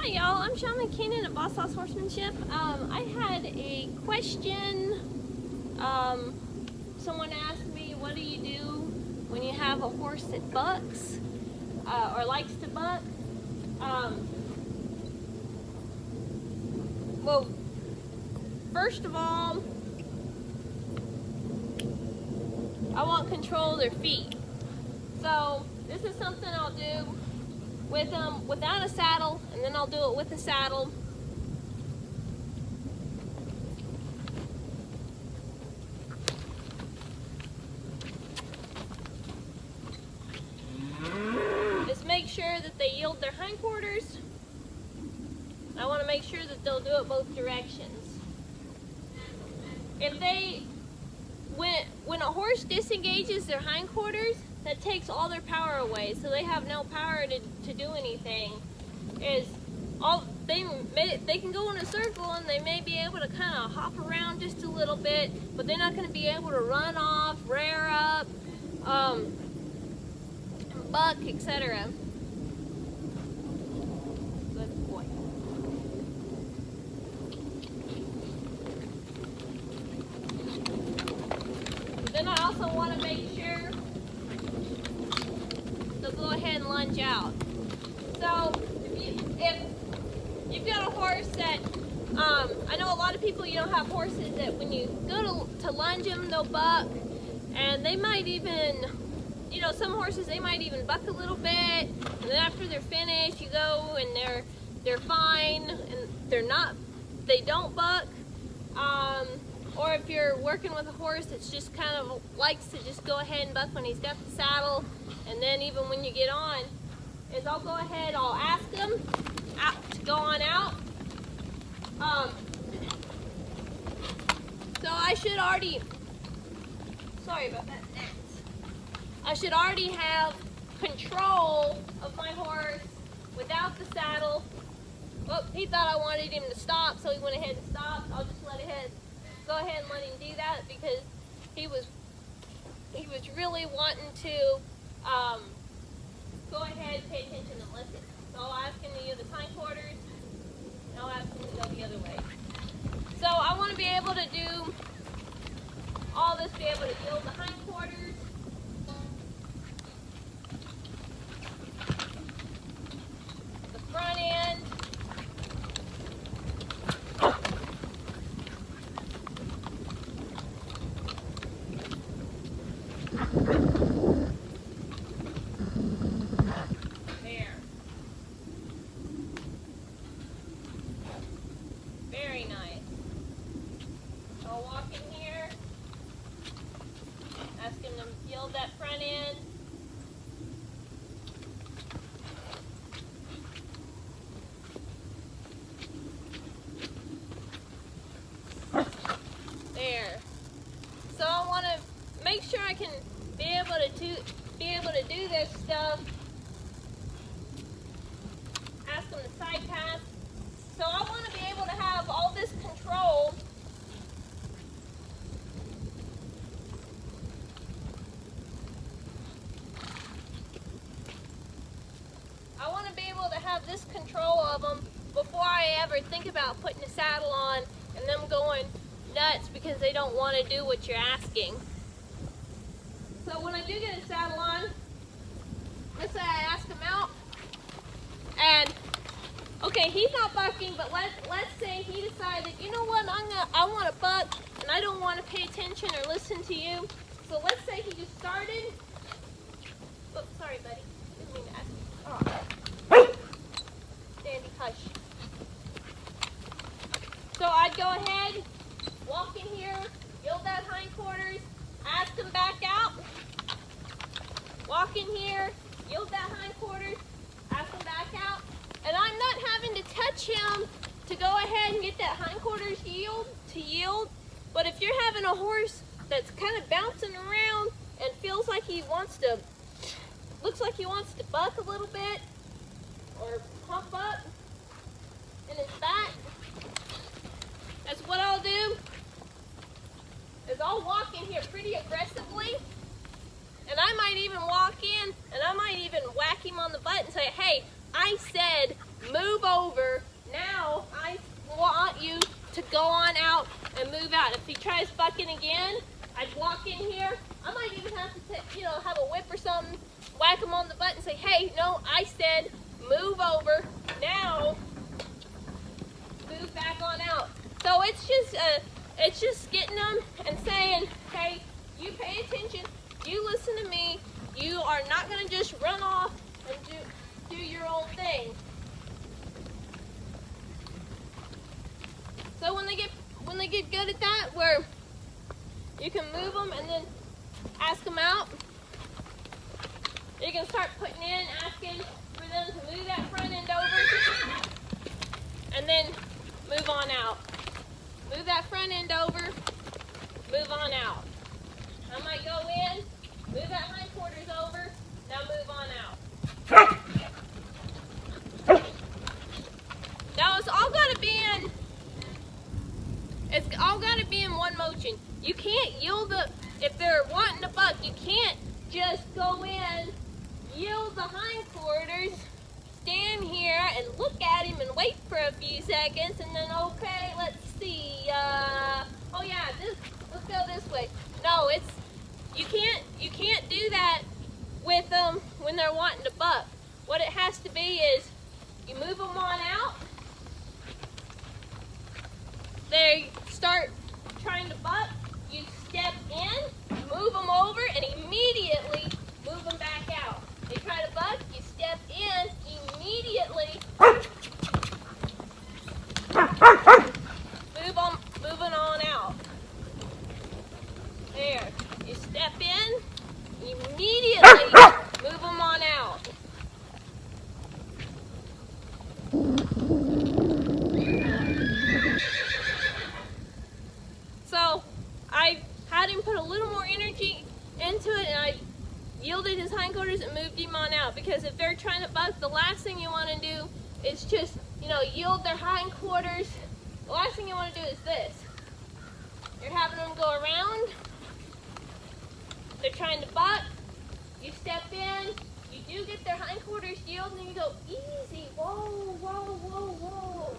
Hi y'all, I'm Shaman Keenan at Boss House Horsemanship. I had a question. Someone asked me, what do you do when you have a horse that bucks or likes to buck? Well, first of all, I want control of their feet. So this is something I'll do with them without a saddle, and then I'll do it with a saddle. Just make sure that they yield their hindquarters. I want to make sure that they'll do it both directions. If they, when a horse disengages their hindquarters, that takes all their power away, so they have no power to do anything. They can go in a circle and they may be able to kind of hop around just a little bit, but they're not going to be able to run off, rear up, buck, etc. Good boy. Then I also want to make sure they'll go ahead and lunge out. So if you've got a horse that, I know a lot of people, you don't have horses that when you go to lunge them, they'll buck, and they might even, some horses, they might even buck a little bit, and then after they're finished, you go and they're fine, and they don't buck. Or if you're working with a horse that's just kind of likes to just go ahead and buck when he's got the saddle, and then even when you get on, is I'll go ahead, I'll ask them to go on out. So I should already, sorry about that, I should already have control of my horse without the saddle. Oh, he thought I wanted him to stop, so he went ahead and stopped. I'll just go ahead and let him do that because he was really wanting to go ahead and pay attention and listen. So I'll ask him to use the hindquarters, and I'll ask him to go the other way. So I want to be able to do all this, be able to yield the hindquarters, the front end, there. Very nice. I'll walk in here, ask him to yield that front end. There. So I want to make sure I can be able to do this stuff. Ask them to side pass. So I want to be able to have all this control. I want to be able to have this control of them before I ever think about putting a saddle on and them going nuts because they don't want to do what you're asking. So when I do get a saddle on, let's say I ask him out, and okay, he's not bucking, but let's say he decided, you know what, I want to buck, and I don't want to pay attention or listen to you. So let's say he just started. Oops, sorry, buddy. Didn't mean to ask you. Oh. Dandy, hush. So I'd go ahead, walk in here, yield that hindquarters, ask him back out, walk in here, yield that hindquarters, ask him back out, and I'm not having to touch him to go ahead and get that hindquarters yield, but if you're having a horse that's kind of bouncing around and feels like looks like he wants to buck a little bit, or pump up in his back, that's what I'll do, is I'll walk in here pretty aggressively, and I might even walk in and I might even whack him on the butt and say, hey, I said move over. Now I want you to go on out and move out. If he tries bucking again, I'd walk in here. I might even have to, have a whip or something, whack him on the butt and say, hey, no, I said move over. Now, move back on out. So it's just getting them and saying, hey, you pay attention, you listen to me, you are not going to just run off and do your own thing. So when they get good at that, where you can move them and then ask them out, you can start putting in, asking for them to move that front end over, and then move on out. Move that front end over, move on out. I might go in, move that hindquarters over, now move on out. Now it's all gotta be in one motion. You can't yield if they're wanting to buck, you can't just go in, yield the hindquarters, stand here and look at him and wait for a few seconds and then, okay, let's see, oh yeah, let's go this way. No, you can't do that with them when they're wanting to buck. What it has to be is you move them on out, they start trying to buck, you step in, move them over, and immediately move them back out. They try to buck, you step in, immediately moving on out. There, you step in, immediately move them on out. So I had him put a little more energy into it, and I yielded his hindquarters and moved him on out, because if they're trying to buck, the last thing you want to do is just, yield their hindquarters. The last thing you want to do is this. You're having them go around. They're trying to buck. You step in. You do get their hindquarters yielded, and you go, easy. Whoa, whoa, whoa, whoa.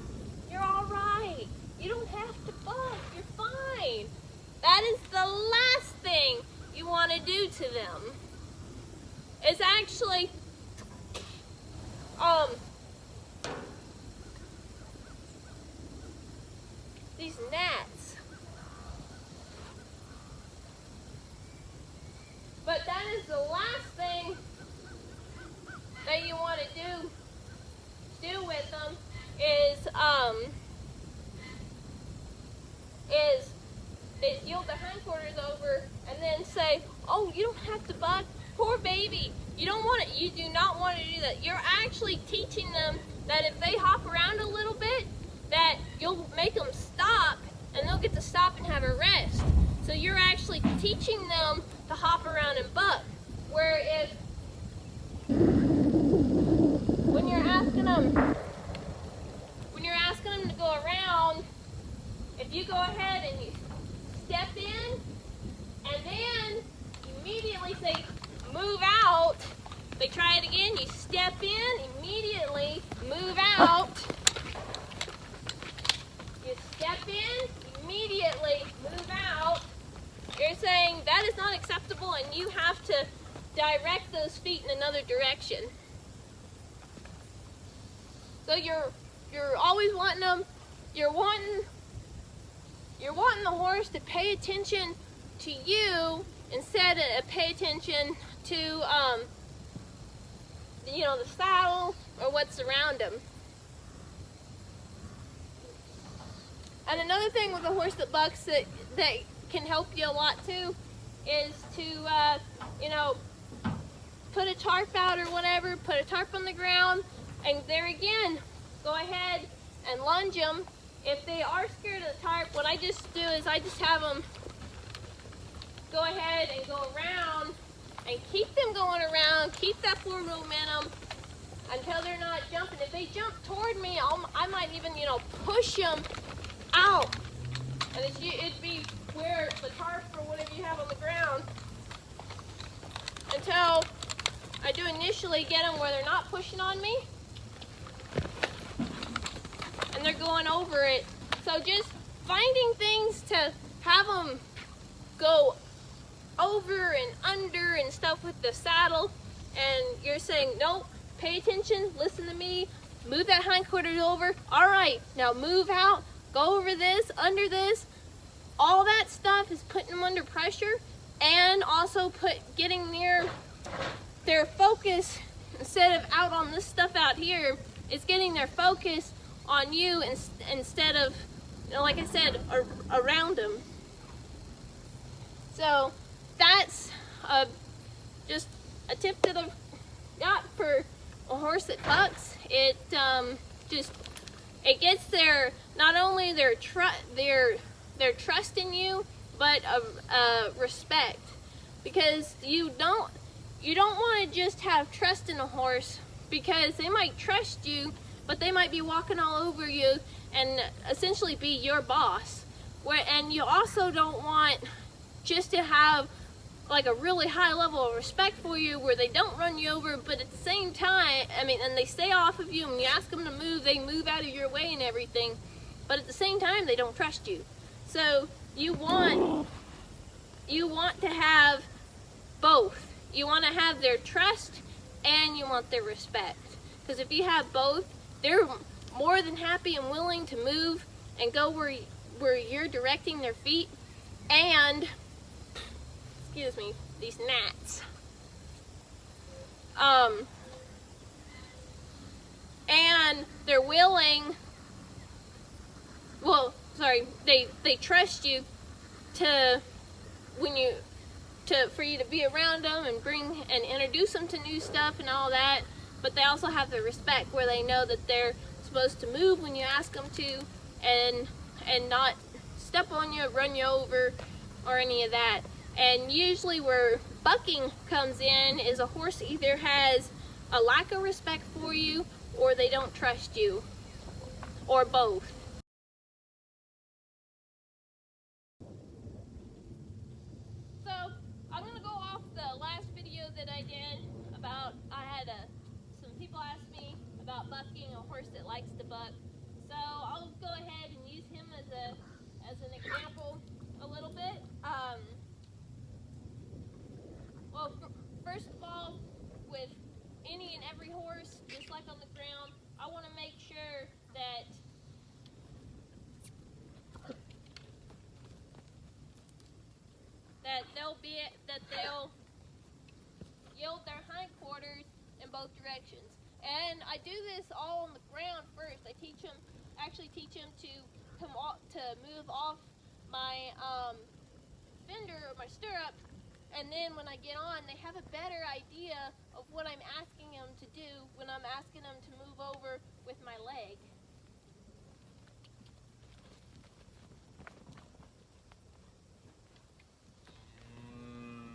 You're all right. You don't have to buck. You're fine. That is the last thing you want to do to them. It's actually, these gnats. But that is the last thing that you want to do with them is yield the hindquarters over and then say, oh, you don't have to buck, poor baby. You do not want to do that. You're actually teaching them that if they hop around a little bit, that you'll make them stop, and they'll get to stop and have a rest. So you're actually teaching them to hop around and buck. Where if when you're asking them to go around, if you go ahead and you step in and then immediately say move out, they try it again, you step in, immediately move out, you step in, immediately move out, you're saying that is not acceptable and you have to direct those feet in another direction. So you're always wanting them, you're wanting the horse to pay attention to you instead of pay attention to the saddle or what's around him. And another thing with a horse that bucks that can help you a lot too is to put a tarp out or whatever, put a tarp on the ground, and there again, go ahead and lunge them. If they are scared of the tarp, what I just do is I just have them go ahead and go around and keep them going around, keep that forward momentum until they're not jumping. If they jump toward me, I might even, push them out. And it'd be where the tarp or whatever you have on the ground until I do initially get them where they're not pushing on me. going over it. So just finding things to have them go over and under and stuff with the saddle, and you're saying, nope, pay attention, listen to me, move that hindquarters over. All right, now move out, go over this, under this. All that stuff is putting them under pressure, and also getting their focus, instead of out on this stuff out here, it's getting their focus on you instead of, like I said, around them. So that's just a tip that I've got for a horse that bucks. It gets not only their trust in you, but respect, because you don't want to just have trust in a horse, because they might trust you, but they might be walking all over you and essentially be your boss. And you also don't want just to have like a really high level of respect for you where they don't run you over, but at the same time, and they stay off of you, and you ask them to move, they move out of your way and everything, but at the same time they don't trust you. So you want to have both. You want to have their trust and you want their respect, because if you have both, they're more than happy and willing to move and go where you're directing their feet. And excuse me, these gnats. And they're willing, they trust you for you to be around them and introduce them to new stuff and all that, but they also have the respect where they know that they're supposed to move when you ask them to, and not step on you, run you over, or any of that. And usually where bucking comes in is a horse either has a lack of respect for you, or they don't trust you, or both. So I'm gonna go off the last video that I did about, some people asked me about bucking, a horse that likes to buck. So I'll go ahead and use him as an example a little bit. Well, first of all, with any and every horse, just like on the ground, I want to make sure that they'll yield their hindquarters in both directions. And I do this all on the ground first. I actually teach them to move off my fender or my stirrup, and then when I get on, they have a better idea of what I'm asking them to do when I'm asking them to move over with my leg.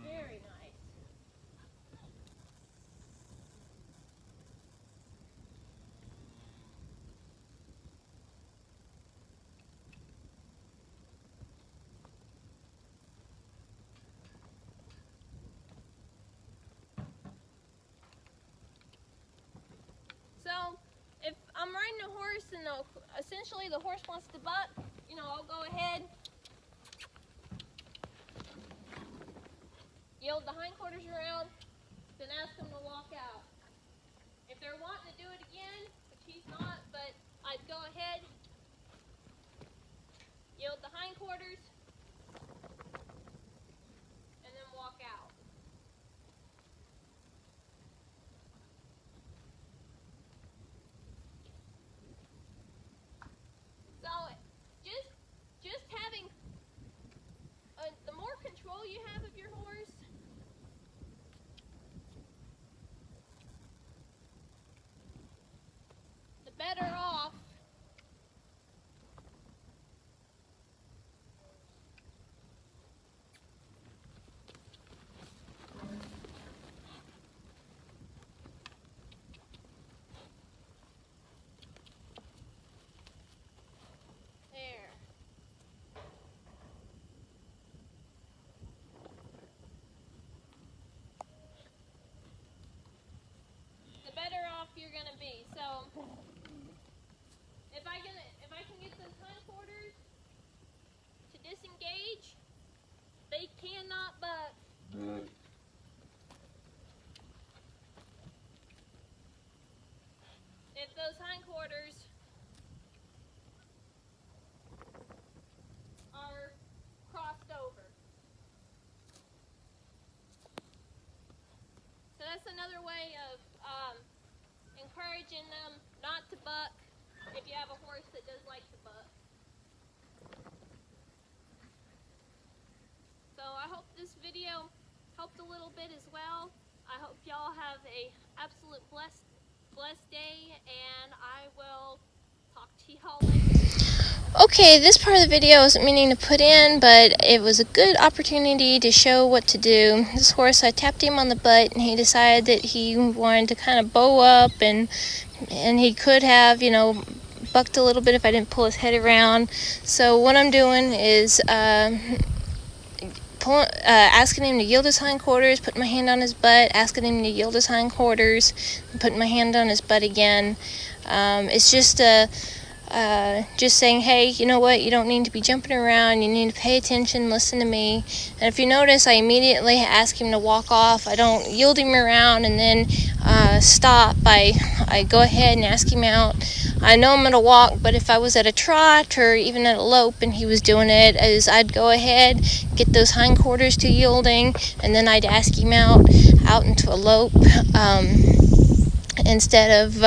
Very nice. So if I'm riding a horse and essentially the horse wants to buck, I'll go ahead, yield the hindquarters around, then ask them to walk out. If they're wanting to do it again, which he's not, but I'd go ahead, yield the hindquarters, and then walk out. So just having the more control you have of your horse, the better off if those hindquarters are crossed over. So that's another way of encouraging them not to buck if you have a horse that does like to buck. So I hope this video helped a little bit as well. I hope y'all have a absolute blessed day, and I will talk to y'all later. Okay, this part of the video I wasn't meaning to put in, but it was a good opportunity to show what to do. This horse, I tapped him on the butt, and he decided that he wanted to kind of bow up, and he could have, you know, bucked a little bit if I didn't pull his head around. So what I'm doing is asking him to yield his hindquarters, putting my hand on his butt, asking him to yield his hindquarters, and putting my hand on his butt again. It's just just saying, hey, you know what, you don't need to be jumping around, you need to pay attention, listen to me. And if you notice, I immediately ask him to walk off. I don't yield him around and then stop. I go ahead and ask him out. I know I'm going to walk, but if I was at a trot or even at a lope and he was doing it, I'd go ahead, get those hindquarters to yielding, and then I'd ask him out into a lope instead of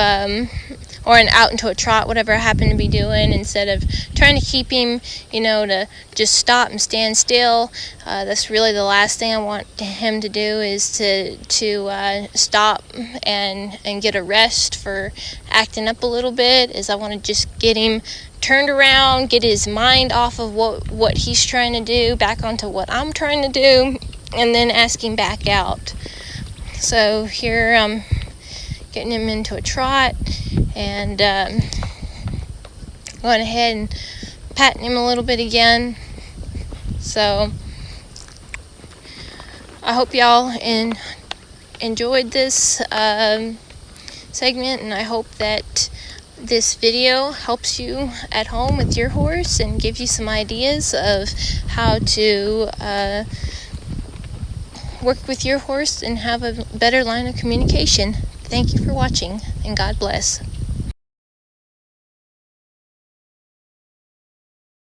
or out into a trot, whatever I happen to be doing, instead of trying to keep him, you know, to just stop and stand still. That's really the last thing I want him to do, is to stop and get a rest for acting up a little bit. Is I want to just get him turned around, get his mind off of what he's trying to do, back onto what I'm trying to do, and then ask him back out. So here I'm getting him into a trot, and going ahead and patting him a little bit again. So I hope y'all enjoyed this segment, and I hope that this video helps you at home with your horse and gives you some ideas of how to work with your horse and have a better line of communication. Thank you for watching, and God bless.